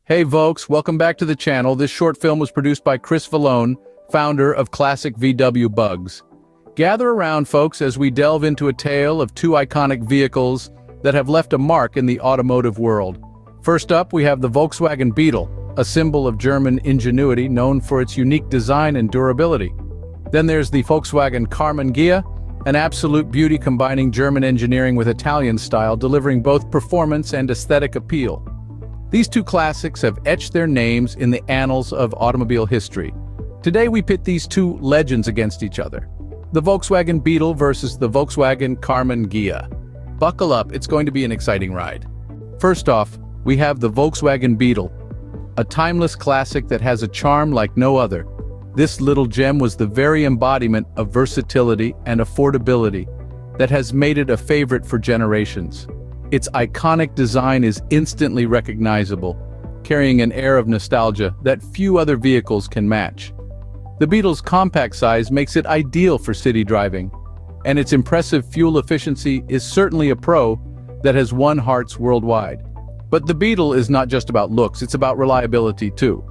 Hey Volks, welcome back to the channel. This short film was produced by Vallone, founder of Classic VW Bugs. Gather around, folks, as we delve into a tale of two iconic vehicles that have left a mark in the automotive world. First up, we have the Volkswagen Beetle, a symbol of German ingenuity known for its unique design and durability. Then there's the Volkswagen Karmann Ghia, an absolute beauty combining German engineering with Italian style, delivering both performance and aesthetic appeal. These two classics have etched their names in the annals of automobile history. Today we pit these two legends against each other. The Volkswagen Beetle versus the Volkswagen Karmann Ghia. Buckle up, it's going to be an exciting ride. First off, we have the Volkswagen Beetle, a timeless classic that has a charm like no other. This little gem was the very embodiment of versatility and affordability that has made it a favorite for generations. Its iconic design is instantly recognizable, carrying an air of nostalgia that few other vehicles can match. The Beetle's compact size makes it ideal for city driving, and its impressive fuel efficiency is certainly a pro that has won hearts worldwide. But the Beetle is not just about looks, it's about reliability too.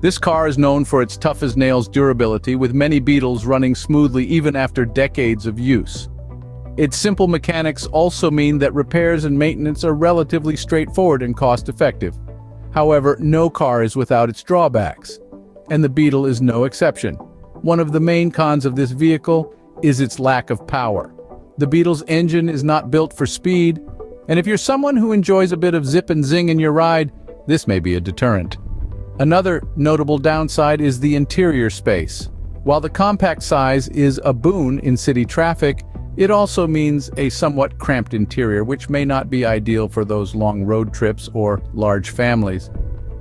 This car is known for its tough-as-nails durability, with many Beetles running smoothly even after decades of use. Its simple mechanics also mean that repairs and maintenance are relatively straightforward and cost-effective. However, no car is without its drawbacks, and the Beetle is no exception. One of the main cons of this vehicle is its lack of power. The Beetle's engine is not built for speed, and if you're someone who enjoys a bit of zip and zing in your ride, this may be a deterrent. Another notable downside is the interior space. While the compact size is a boon in city traffic, it also means a somewhat cramped interior, which may not be ideal for those long road trips or large families.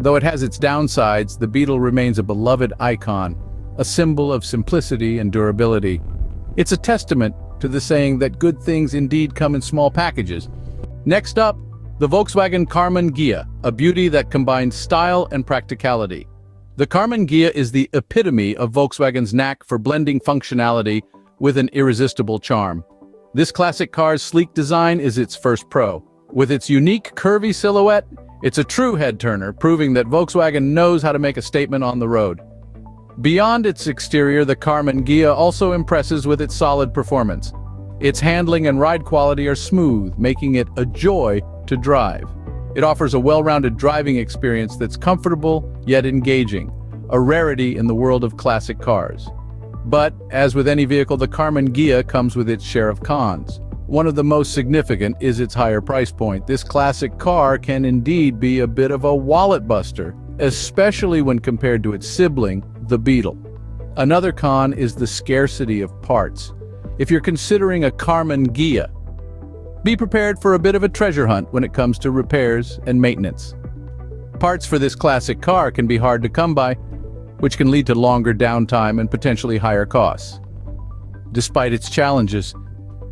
Though it has its downsides, the Beetle remains a beloved icon, a symbol of simplicity and durability. It's a testament to the saying that good things indeed come in small packages. Next up, the Volkswagen Karmann Ghia, a beauty that combines style and practicality. The Karmann Ghia is the epitome of Volkswagen's knack for blending functionality with an irresistible charm. This classic car's sleek design is its first pro. With its unique curvy silhouette, it's a true head-turner, proving that Volkswagen knows how to make a statement on the road. Beyond its exterior, the Karmann Ghia also impresses with its solid performance. Its handling and ride quality are smooth, making it a joy to drive. It offers a well-rounded driving experience that's comfortable yet engaging, a rarity in the world of classic cars. But, as with any vehicle, the Karmann Ghia comes with its share of cons. One of the most significant is its higher price point. This classic car can indeed be a bit of a wallet buster, especially when compared to its sibling, the Beetle. Another con is the scarcity of parts. If you're considering a Karmann Ghia, be prepared for a bit of a treasure hunt when it comes to repairs and maintenance. Parts for this classic car can be hard to come by, which can lead to longer downtime and potentially higher costs. Despite its challenges,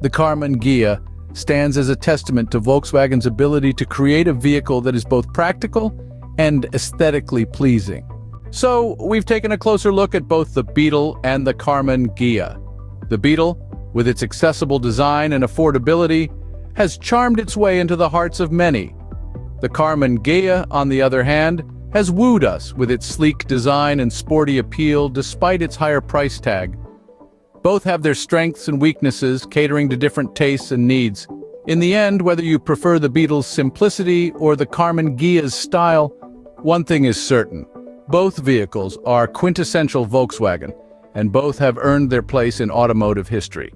the Karmann Ghia stands as a testament to Volkswagen's ability to create a vehicle that is both practical and aesthetically pleasing. So, we've taken a closer look at both the Beetle and the Karmann Ghia. The Beetle, with its accessible design and affordability, has charmed its way into the hearts of many. The Karmann Ghia, on the other hand, has wooed us with its sleek design and sporty appeal despite its higher price tag. Both have their strengths and weaknesses, catering to different tastes and needs. In the end, whether you prefer the Beetle's simplicity or the Karmann Ghia's style, one thing is certain: both vehicles are quintessential Volkswagen, and both have earned their place in automotive history.